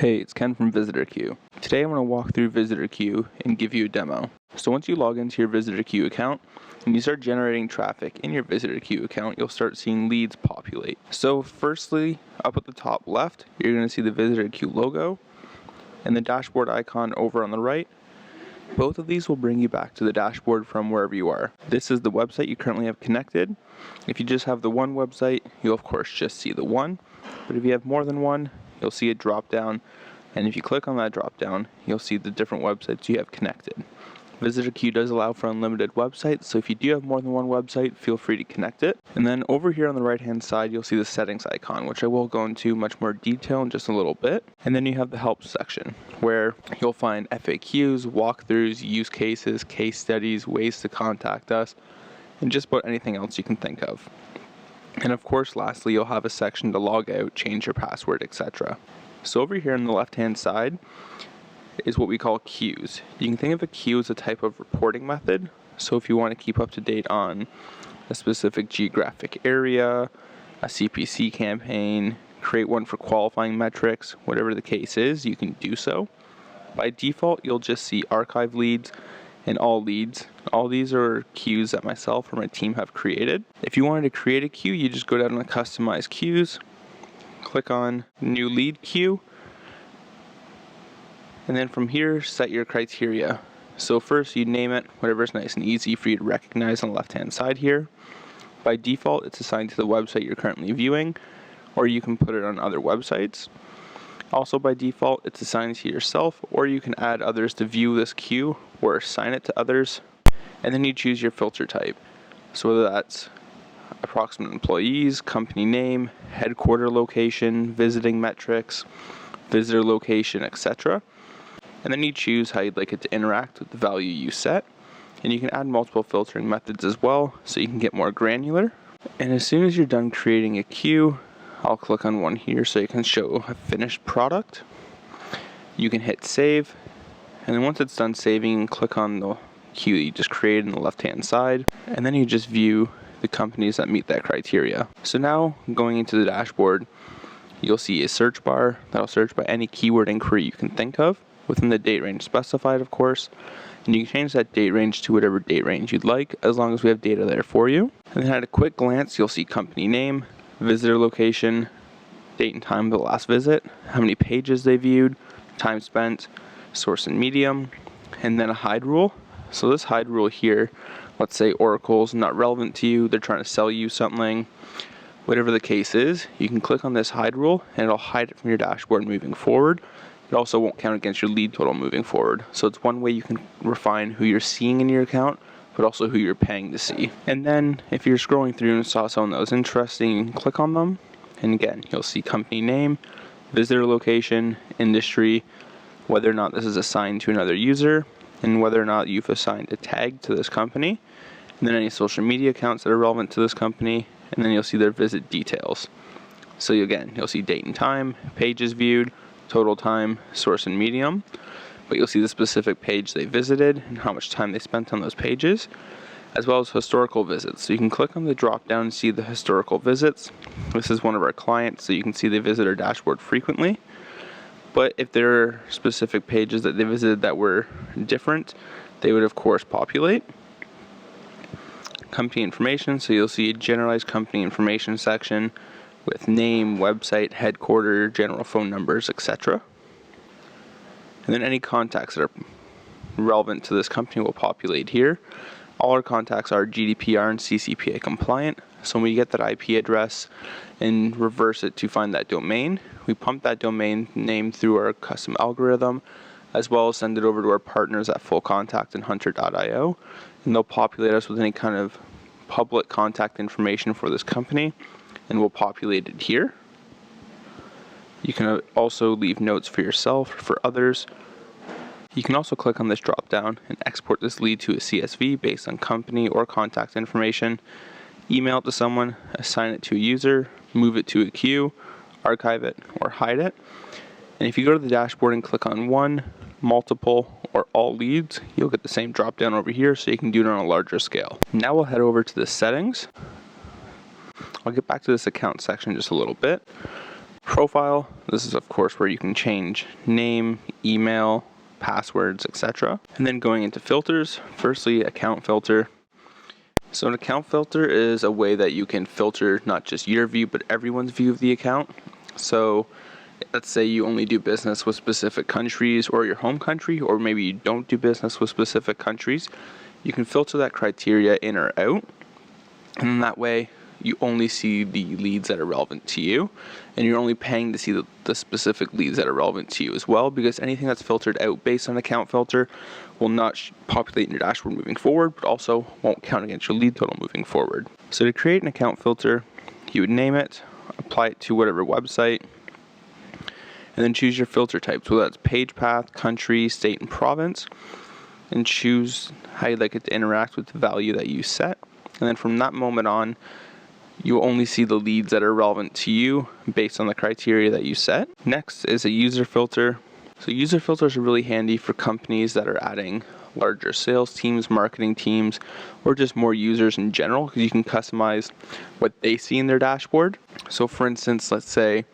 Hey, it's Ken from Visitor Queue. Today I'm going to walk through Visitor Queue and give you a demo. So once you log into your Visitor Queue account and you start generating traffic in your Visitor Queue account, you'll start seeing leads populate. So firstly, up at the top left, you're going to see the Visitor Queue logo and the dashboard icon over on the right. Both of these will bring you back to the dashboard from wherever you are. This is the website you currently have connected. If you just have the one website, you'll of course just see the one. But if you have more than one, you'll see a drop down, and if you click on that drop down, you'll see the different websites you have connected. Visitor Queue does allow for unlimited websites, so if you do have more than one website, feel free to connect it. And then over here on the right hand side, you'll see the settings icon, which I will go into much more detail in just a little bit. And then you have the help section, where you'll find FAQs, walkthroughs, use cases, case studies, ways to contact us, and just about anything else you can think of. And of course, lastly, you'll have a section to log out, change your password, etc. So over here on the left-hand side is what we call queues. You can think of a queue as a type of reporting method. So if you want to keep up to date on a specific geographic area, a CPC campaign, create one for qualifying metrics, whatever the case is, you can do so. By default, you'll just see archive leads and all leads. All these are queues that myself or my team have created. If you wanted to create a queue, you just go down to customize queues, click on new lead queue, and then from here set your criteria. So first you name it, whatever's nice and easy for you to recognize on the left hand side here. By default, it's assigned to the website you're currently viewing, or you can put it on other websites. Also by default, it's assigned to yourself, or you can add others to view this queue or assign it to others. And then you choose your filter type. So whether that's approximate employees, company name, headquarter location, visiting metrics, visitor location, etc. And then you choose how you'd like it to interact with the value you set. And you can add multiple filtering methods as well, so you can get more granular. And as soon as you're done creating a queue, I'll click on one here so you can show a finished product. You can hit save, and then once it's done saving, you can click on the queue that you just created on the left hand side, and then you just view the companies that meet that criteria. So now going into the dashboard, you'll see a search bar that'll search by any keyword inquiry you can think of within the date range specified, of course. And you can change that date range to whatever date range you'd like, as long as we have data there for you. And then at a quick glance, you'll see company name, visitor location, date and time of the last visit, how many pages they viewed, time spent, source and medium, and then a hide rule. So this hide rule here, let's say Oracle's not relevant to you, they're trying to sell you something, whatever the case is, you can click on this hide rule and it'll hide it from your dashboard moving forward. It also won't count against your lead total moving forward. So it's one way you can refine who you're seeing in your account, but also who you're paying to see. And then if you're scrolling through and saw someone that was interesting, you can click on them. And again, you'll see company name, visitor location, industry, whether or not this is assigned to another user, and whether or not you've assigned a tag to this company, and then any social media accounts that are relevant to this company, and then you'll see their visit details. So again, you'll see date and time, pages viewed, total time, source and medium, but you'll see the specific page they visited and how much time they spent on those pages, as well as historical visits. So you can click on the drop down and see the historical visits. This is one of our clients, so you can see they visit our dashboard frequently. But if there are specific pages that they visited that were different, they would of course populate. Company information, so you'll see a generalized company information section with name, website, headquarter, general phone numbers, etc. And then any contacts that are relevant to this company will populate here. All our contacts are GDPR and CCPA compliant. So when we get that IP address and reverse it to find that domain, we pump that domain name through our custom algorithm, as well as send it over to our partners at Full Contact and Hunter.io, and they'll populate us with any kind of public contact information for this company, and we'll populate it here. You can also leave notes for yourself or for others. You can also click on this drop down and export this lead to a CSV based on company or contact information, email it to someone, assign it to a user, move it to a queue, archive it, or hide it. And if you go to the dashboard and click on one, multiple, or all leads, you'll get the same drop down over here, so you can do it on a larger scale. Now we'll head over to the settings. I'll get back to this account section in just a little bit. profile. This is of course where you can change name, email, passwords, etc. And then going into filters, firstly account filter. So an account filter is a way that you can filter not just your view but everyone's view of the account. So let's say you only do business with specific countries or your home country, or maybe you don't do business with specific countries. You can filter that criteria in or out, and that way you only see the leads that are relevant to you, and you're only paying to see the specific leads that are relevant to you as well, because anything that's filtered out based on account filter will not populate in your dashboard moving forward, but also won't count against your lead total moving forward. So to create an account filter, you would name it, apply it to whatever website, and then choose your filter types, whether that's page path, country, state, and province, and choose how you'd like it to interact with the value that you set. And then from that moment on, you will only see the leads that are relevant to you based on the criteria that you set. Next is a user filter. So user filters are really handy for companies that are adding larger sales teams, marketing teams, or just more users in general, because you can customize what they see in their dashboard. So for instance, let's say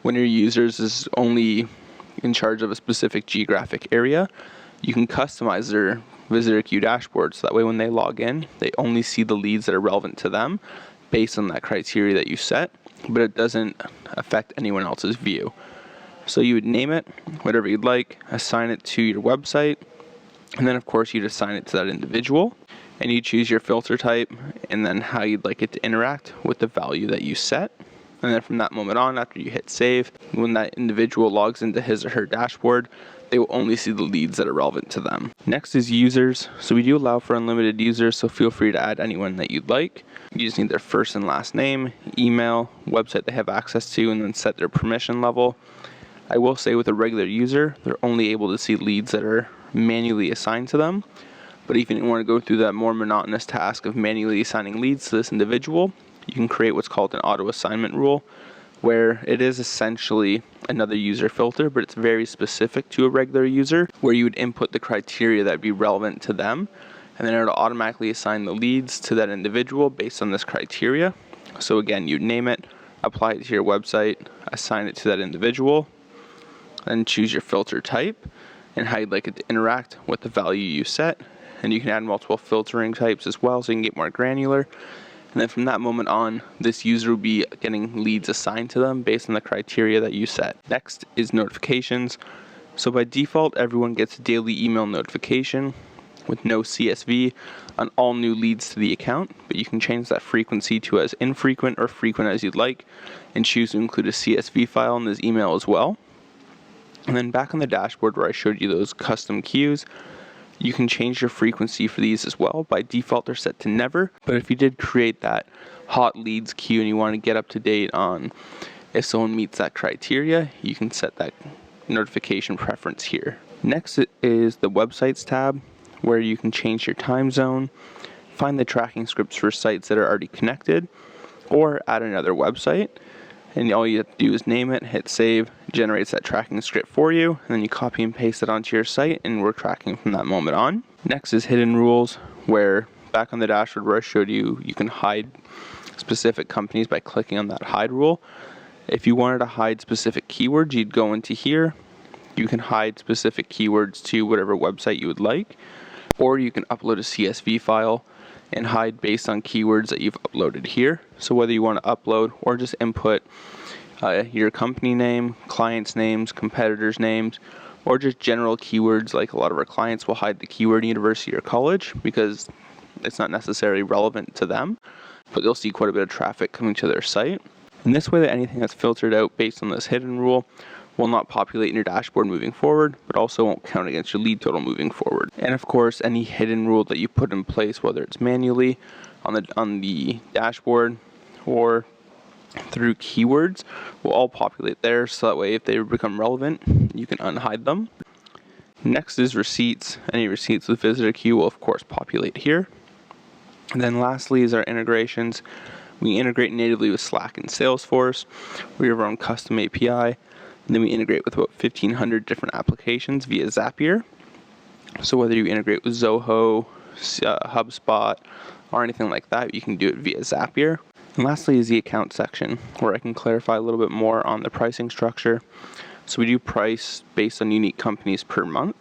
when your users is only in charge of a specific geographic area, you can customize their visitor queue dashboard, so that way when they log in, they only see the leads that are relevant to them based on that criteria that you set, but it doesn't affect anyone else's view. So you would name it whatever you'd like, assign it to your website, and then of course you'd assign it to that individual, and you choose your filter type and then how you'd like it to interact with the value that you set. And then from that moment on, after you hit save, when that individual logs into his or her dashboard, they will only see the leads that are relevant to them. Next is users. So we do allow for unlimited users, so feel free to add anyone that you'd like. You just need their first and last name, email, website they have access to, and then set their permission level. I will say with a regular user, they're only able to see leads that are manually assigned to them. But if you didn't want to go through that more monotonous task of manually assigning leads to this individual, you can create what's called an auto assignment rule, where it is essentially another user filter, but it's very specific to a regular user, where you would input the criteria that would be relevant to them, and then it will automatically assign the leads to that individual based on this criteria. So again, you'd name it, apply it to your website, assign it to that individual, then choose your filter type and how you'd like it to interact with the value you set. And you can add multiple filtering types as well, so you can get more granular. And then from that moment on, this user will be getting leads assigned to them based on the criteria that you set. Next is notifications. So by default, everyone gets a daily email notification with no CSV on all new leads to the account, but you can change that frequency to as infrequent or frequent as you'd like, and choose to include a CSV file in this email as well. And then back on the dashboard where I showed you those custom queues, you can change your frequency for these as well. By default, they're set to never, but if you did create that hot leads queue and you want to get up to date on if someone meets that criteria, you can set that notification preference here. Next is the websites tab, where you can change your time zone, find the tracking scripts for sites that are already connected, or add another website. And all you have to do is name it, hit save, generates that tracking script for you, and then you copy and paste it onto your site, and we're tracking from that moment on. Next is hidden rules, where back on the dashboard where I showed you, you can hide specific companies by clicking on that hide rule. If you wanted to hide specific keywords, you'd go into here. You can hide specific keywords to whatever website you would like, or you can upload a CSV file and hide based on keywords that you've uploaded here. So whether you want to upload or just input your company name, clients' names, competitors' names, or just general keywords, like a lot of our clients will hide the keyword university or college because it's not necessarily relevant to them, but they'll see quite a bit of traffic coming to their site. And this way that anything that's filtered out based on this hidden rule will not populate in your dashboard moving forward, but also won't count against your lead total moving forward. And of course, any hidden rule that you put in place, whether it's manually on the dashboard or through keywords, will all populate there, so that way if they become relevant, you can unhide them. Next is receipts. Any receipts with visitor queue will of course populate here. And then lastly is our integrations. We integrate natively with Slack and Salesforce. We have our own custom API. And then we integrate with about 1,500 different applications via Zapier. So whether you integrate with Zoho, HubSpot, or anything like that, you can do it via Zapier. And lastly is the account section, where I can clarify a little bit more on the pricing structure. So we do price based on unique companies per month.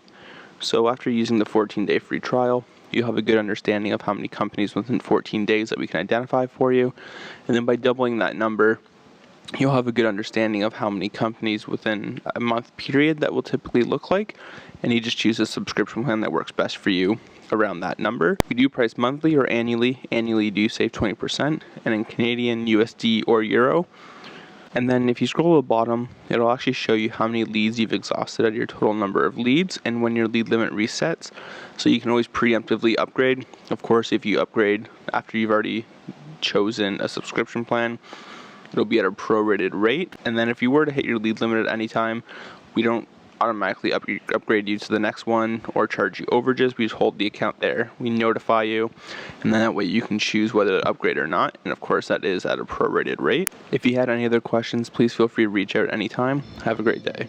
So after using the 14-day free trial, you have a good understanding of how many companies within 14 days that we can identify for you. And then by doubling that number, you'll have a good understanding of how many companies within a month period that will typically look like. And you just choose a subscription plan that works best for you around that number. We do price monthly or annually. Annually, you do save 20%, and in Canadian, USD, or Euro. And then if you scroll to the bottom, it'll actually show you how many leads you've exhausted out of your total number of leads and when your lead limit resets. So you can always preemptively upgrade. Of course, if you upgrade after you've already chosen a subscription plan, it'll be at a prorated rate. And then if you were to hit your lead limit at any time, we don't automatically upgrade you to the next one or charge you overages. We just hold the account there. We notify you, and then that way you can choose whether to upgrade or not. And of course, that is at a prorated rate. If you had any other questions, please feel free to reach out anytime. Have a great day.